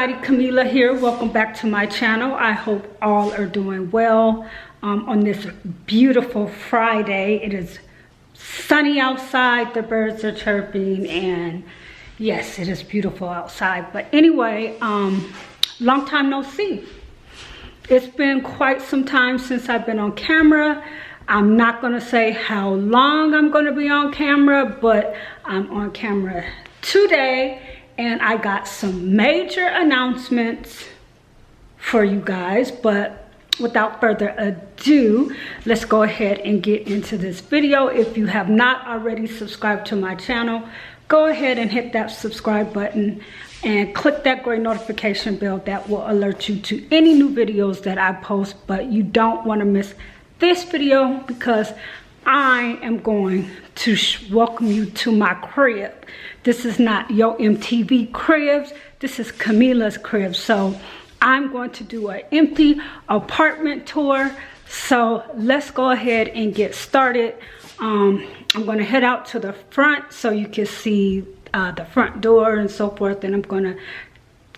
everybody, Camila here. Welcome back to my channel. I hope all are doing well on this beautiful Friday. It is sunny outside, the birds are chirping, and yes, it is beautiful outside. But anyway, long time no see. It's been quite some time since I've been on camera. I'm not gonna say how long I'm gonna be on camera, but I'm on camera today. And I got some major announcements for you guys, but without further ado, let's go ahead and get into this video. If you have not already subscribed to my channel, go ahead and hit that subscribe button and click that gray notification bell that will alert you to any new videos that I post. But you don't want to miss this video because I am going to welcome you to my crib. This is not your MTV cribs. This is Camila's crib. So I'm going to do an empty apartment tour. So let's go ahead and get started. I'm going to head out to the front so you can see the front door and so forth. And I'm going to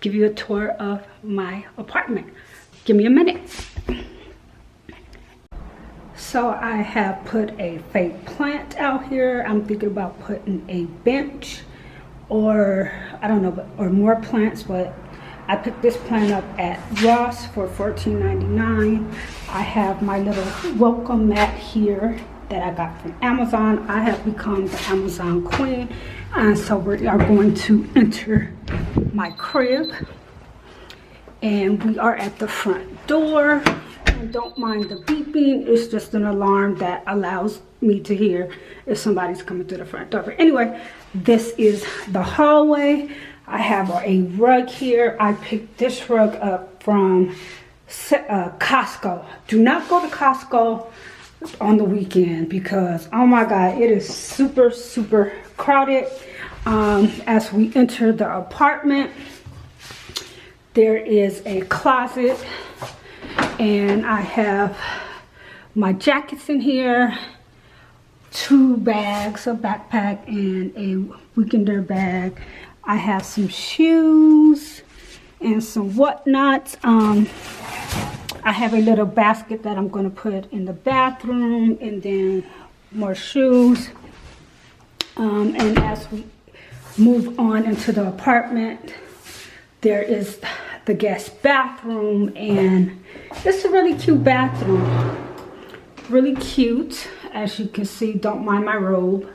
give you a tour of my apartment. Give me a minute. So I have put a fake plant out here. I'm thinking about putting a bench or I don't know, or more plants, but I picked this plant up at Ross for $14.99. I have my little welcome mat here that I got from Amazon. I have become the Amazon queen, and so we are going to enter my crib, and we are at the front door. And don't mind the beeping, it's just an alarm that allows me to hear if somebody's coming through the front door. But anyway, this is the hallway. I have a rug here. I picked this rug up from Costco. Do not go to Costco on the weekend because, oh my God, it is super, super crowded. As we enter the apartment, there is a closet. And I have my jackets in here, 2 bags, a backpack and a weekender bag. I have some shoes and some whatnots. I have a little basket that I'm going to put in the bathroom, and then more shoes. And as we move on into the apartment, there is the guest bathroom, and it's a really cute bathroom. Really cute, as you can see. Don't mind my robe.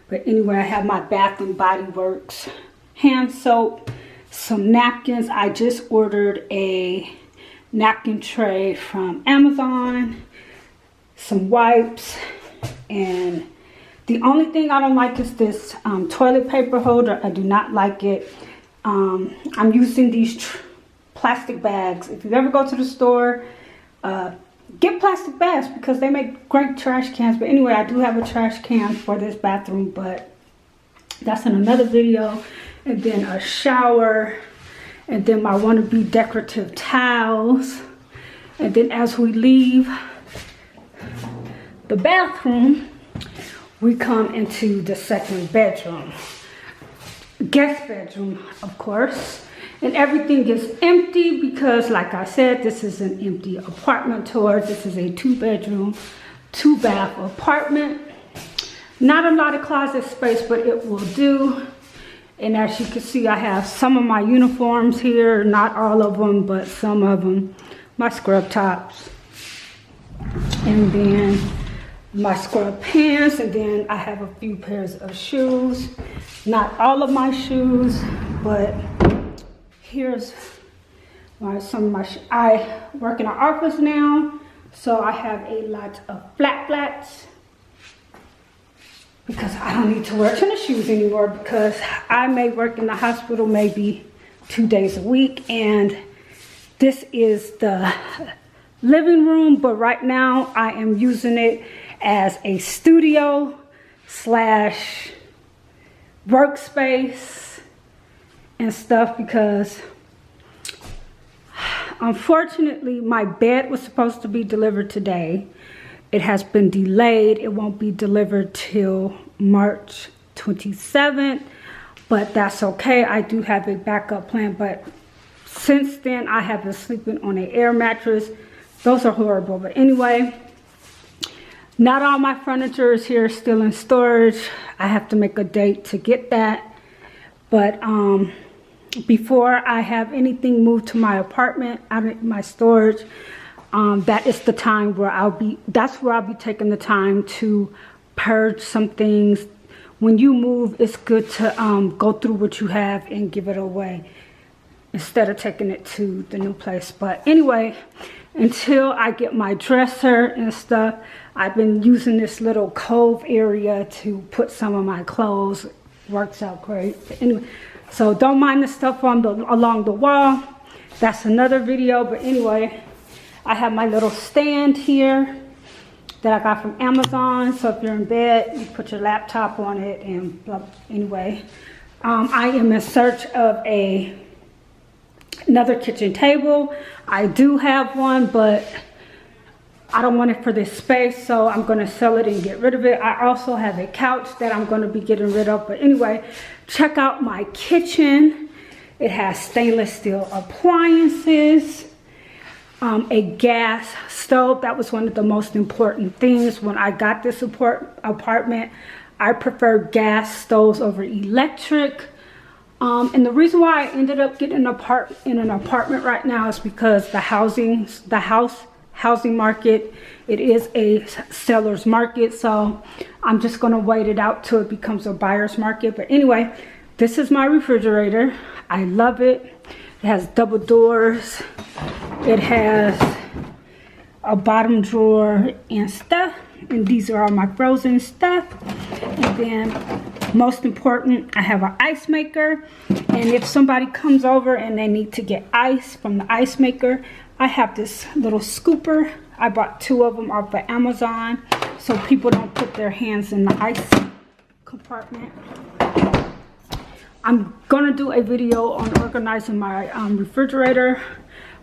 But anyway, I have my Bath and Body Works hand soap, some napkins. I just ordered a napkin tray from Amazon, some wipes, and the only thing I don't like is this toilet paper holder. I do not like it. I'm using these plastic bags. If you ever go to the store, get plastic bags because they make great trash cans. But anyway, I do have a trash can for this bathroom, but that's in another video. And then a shower, and then my wannabe decorative towels. And then as we leave the bathroom, we come into the second bedroom, guest bedroom, of course. And everything is empty because, like I said, this is an empty apartment tour. This is a 2-bedroom, 2-bath apartment. Not a lot of closet space, but it will do. And as you can see, I have some of my uniforms here. Not all of them, but some of them. My scrub tops. And then my scrub pants. And then I have a few pairs of shoes. Not all of my shoes, but here's some of my I work in an office now, so I have a lot of flat flats because I don't need to wear tennis shoes anymore because I may work in the hospital maybe 2 days a week. And this is the living room, but right now I am using it as a studio slash workspace and stuff because unfortunately my bed was supposed to be delivered today. It has been delayed. It won't be delivered till March 27th, but that's okay. I do have a backup plan, but since then I have been sleeping on an air mattress. Those are horrible, but anyway, not all my furniture is here, still in storage. I have to make a date to get that. But before I have anything moved to my apartment, out of my storage, that is the time where that's where I'll be taking the time to purge some things. When you move, it's good to go through what you have and give it away instead of taking it to the new place. But anyway, until I get my dresser and stuff, I've been using this little cove area to put some of my clothes. Works out great. But anyway, so don't mind the stuff along the wall. That's another video. But anyway, I have my little stand here that I got from Amazon. So if you're in bed, you put your laptop on it and blah. Anyway, I am in search of another kitchen table. I do have one, but I don't want it for this space, so I'm going to sell it and get rid of it. I also have a couch that I'm going to be getting rid of. But anyway, check out my kitchen. It has stainless steel appliances, a gas stove. That was one of the most important things when I got this apartment. I prefer gas stoves over electric. And the reason why I ended up getting in an apartment right now is because the housing market, it is a seller's market. So I'm just going to wait it out till it becomes a buyer's market. But anyway, this is my refrigerator. I love it. It has double doors. It has a bottom drawer and stuff. And these are all my frozen stuff. And then most important, I have an ice maker. And if somebody comes over and they need to get ice from the ice maker, I have this little scooper. I bought 2 of them off of Amazon so people don't put their hands in the ice compartment. I'm gonna do a video on organizing my refrigerator,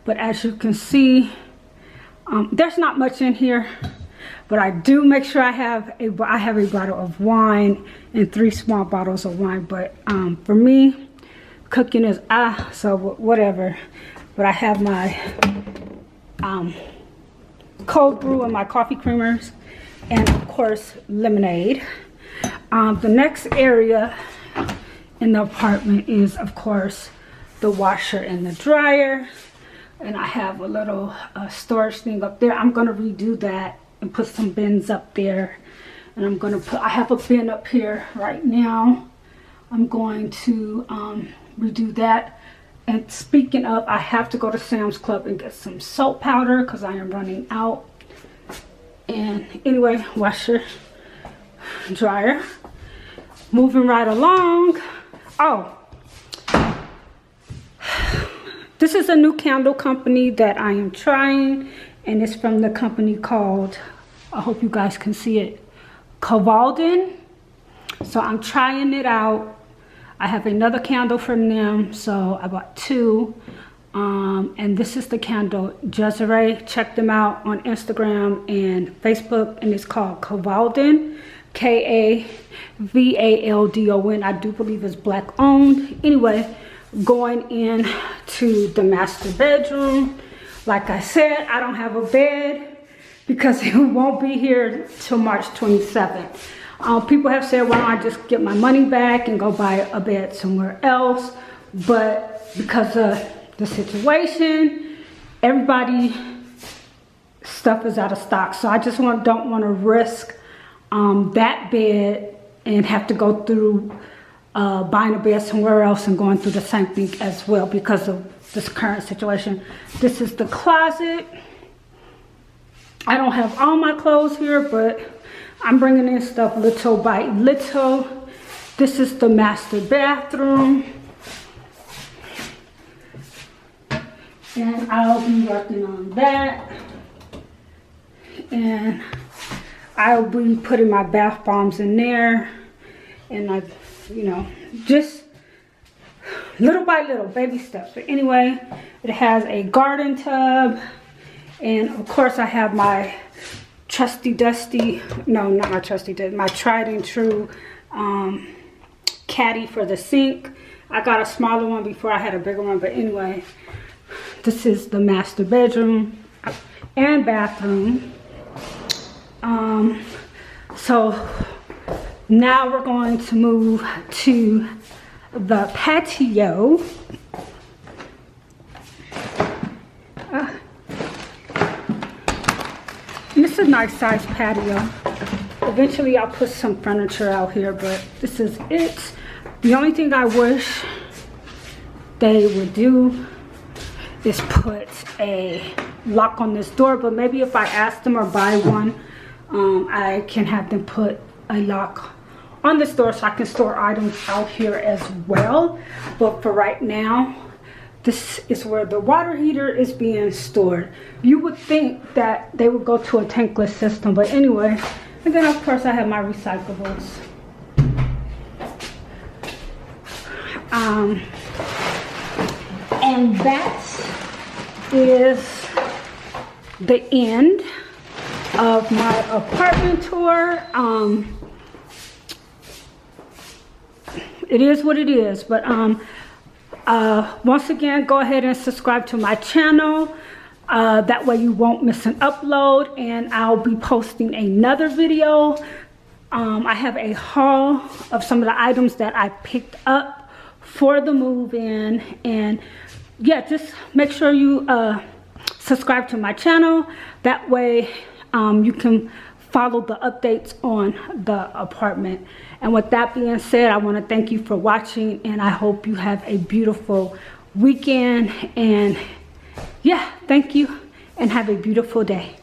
but as you can see, there's not much in here, but I do make sure I have a bottle of wine and 3 small bottles of wine. But for me, cooking is so whatever. But I have my cold brew and my coffee creamers, and of course lemonade. The next area in the apartment is of course the washer and the dryer, and I have a little storage thing up there. I'm going to redo that and put some bins up there, and I have a bin up here right now. I'm going to redo that. And speaking of, I have to go to Sam's Club and get some soap powder because I am running out. And anyway, washer, dryer. Moving right along. Oh, this is a new candle company that I am trying. And it's from the company called, I hope you guys can see it, Cavalden. So I'm trying it out. I have another candle from them, so I bought 2. And this is the candle Jezere. Check them out on Instagram and Facebook, and it's called Cavalden, K-A-V-A-L-D-O-N. I do believe it's black owned. Anyway, going in to the master bedroom. Like I said, I don't have a bed because it won't be here till March 27th. People have said, why don't I just get my money back and go buy a bed somewhere else? But because of the situation, everybody's stuff is out of stock. So I just don't want to risk that bed and have to go through buying a bed somewhere else and going through the same thing as well because of this current situation. This is the closet. I don't have all my clothes here, but I'm bringing in stuff little by little. This is the master bathroom. And I'll be working on that. And I'll be putting my bath bombs in there. And just little by little, baby steps. But anyway, it has a garden tub. And of course I have my my tried and true caddy for the sink. I got a smaller one before I had a bigger one, but anyway, This is the master bedroom and bathroom. So now we're going to move to the patio. And it's a nice size patio. Eventually I'll put some furniture out here, but this is it. The only thing I wish they would do is put a lock on this door, but maybe if I ask them or buy one, I can have them put a lock on this door so I can store items out here as well. But for right now, this is where the water heater is being stored. You would think that they would go to a tankless system, but anyway. And then of course I have my recyclables. And that is the end of my apartment tour. It is what it is, but once again, go ahead and subscribe to my channel. That way you won't miss an upload, and I'll be posting another video. I have a haul of some of the items that I picked up for the move-in, and yeah, just make sure you subscribe to my channel. That way you can follow the updates on the apartment. And with that being said, I want to thank you for watching, and I hope you have a beautiful weekend. And yeah, thank you and have a beautiful day.